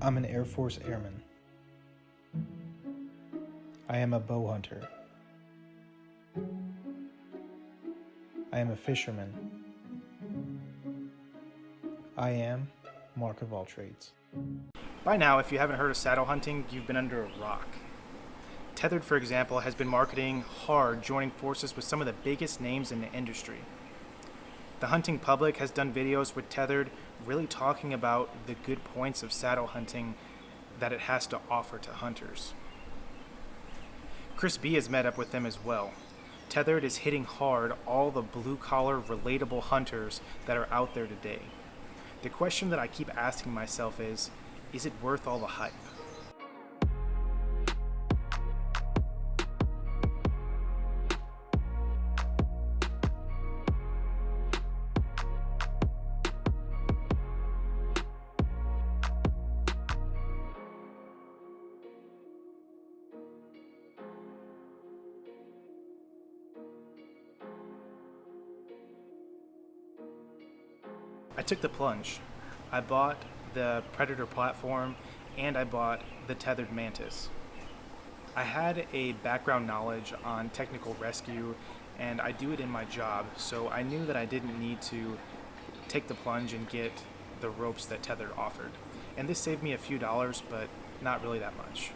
I'm an Air Force airman. I am a bow hunter. I am a fisherman. I am Mark of all trades. By now, if you haven't heard of saddle hunting, you've been under a rock. Tethrd, for example, has been marketing hard, joining forces with some of the biggest names in the industry. The hunting public has done videos with Tethrd really talking about the good points of saddle hunting that it has to offer to hunters. Chris B has met up with them as well. Tethrd is hitting hard all the blue-collar, relatable hunters that are out there today. The question that I keep asking myself is it worth all the hype? I took the plunge. I bought the Predator platform and I bought the Tethrd Mantis. I had a background knowledge on technical rescue and I do it in my job, so I knew that I didn't need to take the plunge and get the ropes that Tethrd offered. And this saved me a few dollars, but not really that much.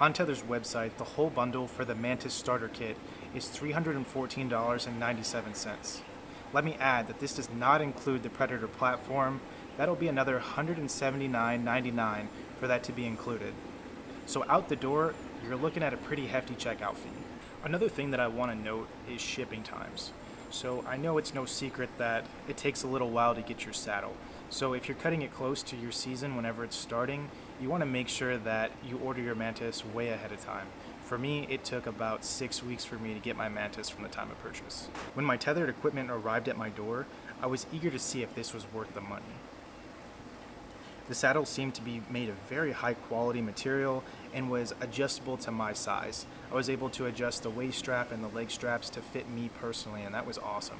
On Tethrd's website, the whole bundle for the Mantis starter kit is $314.97. Let me add that this does not include the Predator platform. That'll be another $179.99 for that to be included. So out the door, you're looking at a pretty hefty checkout fee. Another thing that I want to note is shipping times. So I know it's no secret that it takes a little while to get your saddle. So if you're cutting it close to your season whenever it's starting, you want to make sure that you order your Mantis way ahead of time. For me, it took about 6 weeks for me to get my Mantis from the time of purchase. When my Tethrd equipment arrived at my door, I was eager to see if this was worth the money. The saddle seemed to be made of very high quality material and was adjustable to my size. I was able to adjust the waist strap and the leg straps to fit me personally, and that was awesome.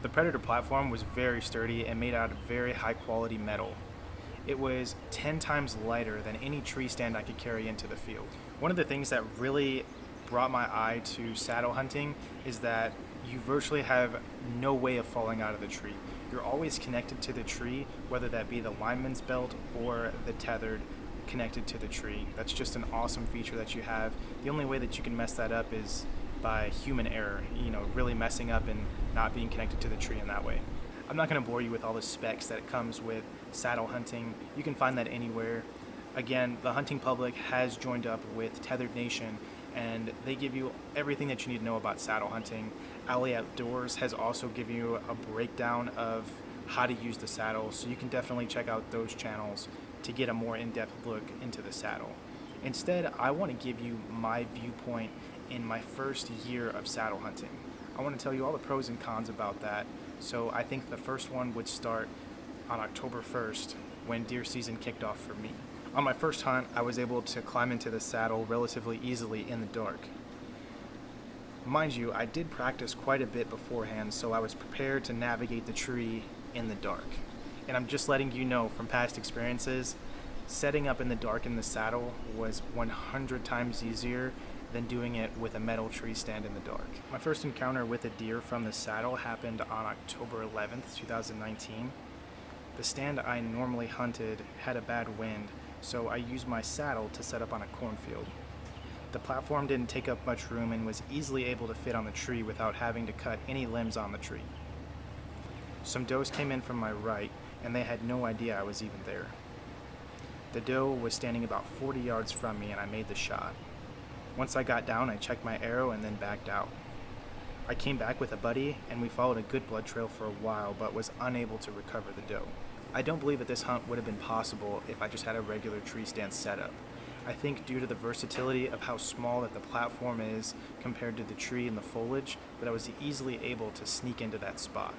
The Predator platform was very sturdy and made out of very high quality metal. It was 10 times lighter than any tree stand I could carry into the field. One of the things that really brought my eye to saddle hunting is that you virtually have no way of falling out of the tree. You're always connected to the tree, whether that be the lineman's belt or the Tethrd connected to the tree. That's just an awesome feature that you have. The only way that you can mess that up is by human error, really messing up and not being connected to the tree in that way. I'm not going to bore you with all the specs that it comes with saddle hunting. You can find that anywhere. Again, the hunting public has joined up with Tethrd Nation, and they give you everything that you need to know about saddle hunting. Alley Outdoors has also given you a breakdown of how to use the saddle, so you can definitely check out those channels to get a more in-depth look into the saddle. Instead, I want to give you my viewpoint in my first year of saddle hunting. I want to tell you all the pros and cons about that. So I think the first one would start on October 1st when deer season kicked off for me. On my first hunt, I was able to climb into the saddle relatively easily in the dark. Mind you, I did practice quite a bit beforehand, so I was prepared to navigate the tree in the dark. And I'm just letting you know from past experiences, setting up in the dark in the saddle was 100 times easier than doing it with a metal tree stand in the dark. My first encounter with a deer from the saddle happened on October 11th, 2019. The stand I normally hunted had a bad wind, so I used my saddle to set up on a cornfield. The platform didn't take up much room and was easily able to fit on the tree without having to cut any limbs on the tree. Some does came in from my right, and they had no idea I was even there. The doe was standing about 40 yards from me, and I made the shot. Once I got down, I checked my arrow and then backed out. I came back with a buddy, and we followed a good blood trail for a while, but was unable to recover the doe. I don't believe that this hunt would have been possible if I just had a regular tree stand setup. I think due to the versatility of how small that the platform is compared to the tree and the foliage, that I was easily able to sneak into that spot.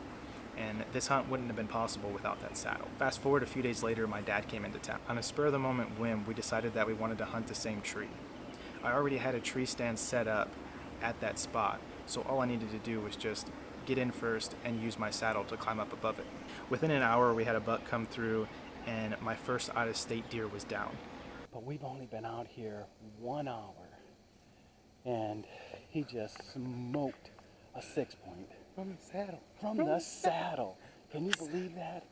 And this hunt wouldn't have been possible without that saddle. Fast forward a few days later, my dad came into town. On a spur-of-the-moment whim, we decided that we wanted to hunt the same tree. I already had a tree stand set up at that spot, so all I needed to do was just get in first and use my saddle to climb up above it. Within an hour, we had a buck come through, and my first out-of-state deer was down. but we've only been out here 1 hour, and he just smoked a 6-point From the saddle. from the saddle. Can you believe that?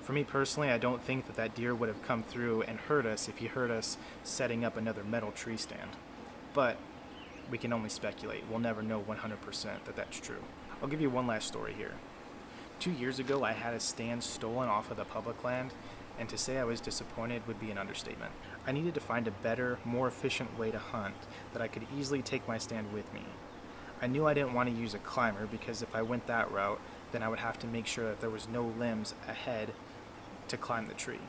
For me personally, I don't think that deer would have come through and hurt us if he heard us setting up another metal tree stand. But we can only speculate. We'll never know 100% that that's true. I'll give you one last story here. 2 years ago, I had a stand stolen off of the public land, and to say I was disappointed would be an understatement. I needed to find a better, more efficient way to hunt that I could easily take my stand with me. I knew I didn't want to use a climber because if I went that route, then I would have to make sure that there was no limbs ahead to climb the tree.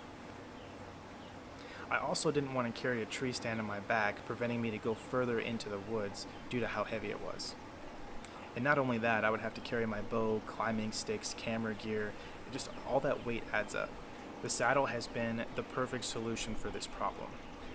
I also didn't want to carry a tree stand on my back, preventing me to go further into the woods due to how heavy it was. And not only that, I would have to carry my bow, climbing sticks, camera gear, just all that weight adds up. The saddle has been the perfect solution for this problem.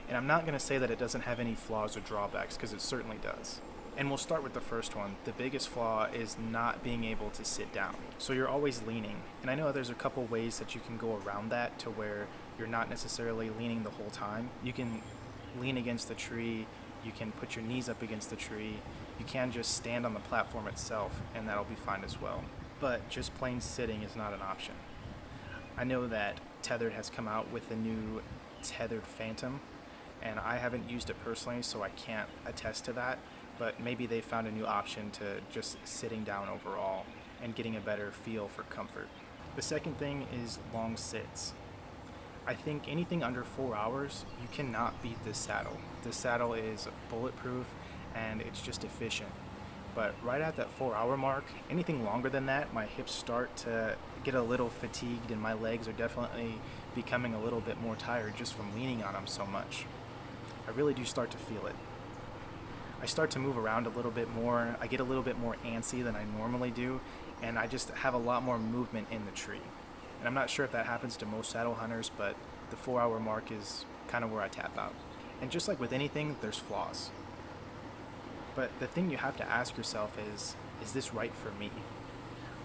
And I'm not going to say that it doesn't have any flaws or drawbacks, because it certainly does. And we'll start with the first one. The biggest flaw is not being able to sit down. So you're always leaning. And I know there's a couple ways that you can go around that to where you're not necessarily leaning the whole time. You can lean against the tree, you can put your knees up against the tree, you can just stand on the platform itself, and that'll be fine as well. But just plain sitting is not an option. I know that Tethrd has come out with the new Tethrd Phantom, and I haven't used it personally, so I can't attest to that. But maybe they found a new option to just sitting down overall and getting a better feel for comfort. The second thing is long sits. I think anything under 4 hours, you cannot beat this saddle. This saddle is bulletproof and it's just efficient. But right at that 4-hour mark, anything longer than that, my hips start to get a little fatigued and my legs are definitely becoming a little bit more tired just from leaning on them so much. I really do start to feel it. I start to move around a little bit more, I get a little bit more antsy than I normally do, and I just have a lot more movement in the tree. And I'm not sure if that happens to most saddle hunters, but the 4-hour mark is kind of where I tap out. And just like with anything, there's flaws. But the thing you have to ask yourself is this right for me?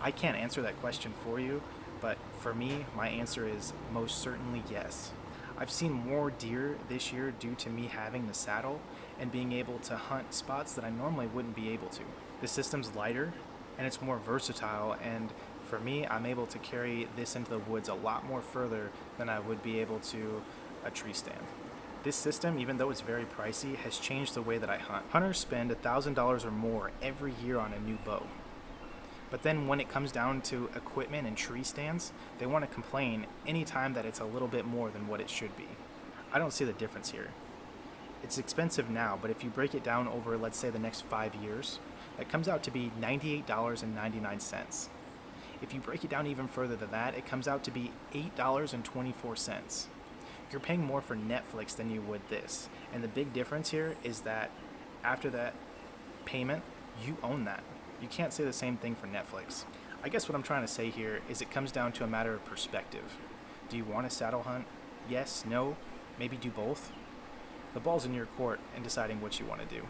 I can't answer that question for you, but for me, my answer is most certainly yes. I've seen more deer this year due to me having the saddle and being able to hunt spots that I normally wouldn't be able to. The system's lighter and it's more versatile, and for me, I'm able to carry this into the woods a lot more further than I would be able to a tree stand. This system, even though it's very pricey, has changed the way that I hunt. Hunters spend $1,000 or more every year on a new bow. But then when it comes down to equipment and tree stands, they want to complain anytime that it's a little bit more than what it should be. I don't see the difference here. It's expensive now, but if you break it down over, let's say, the next 5 years, that comes out to be $98.99. If you break it down even further than that, it comes out to be $8.24. You're paying more for Netflix than you would this. And the big difference here is that after that payment, you own that. You can't say the same thing for Netflix. I guess what I'm trying to say here is it comes down to a matter of perspective. Do you want to saddle hunt? Yes, no, maybe do both? The ball's in your court in deciding what you want to do.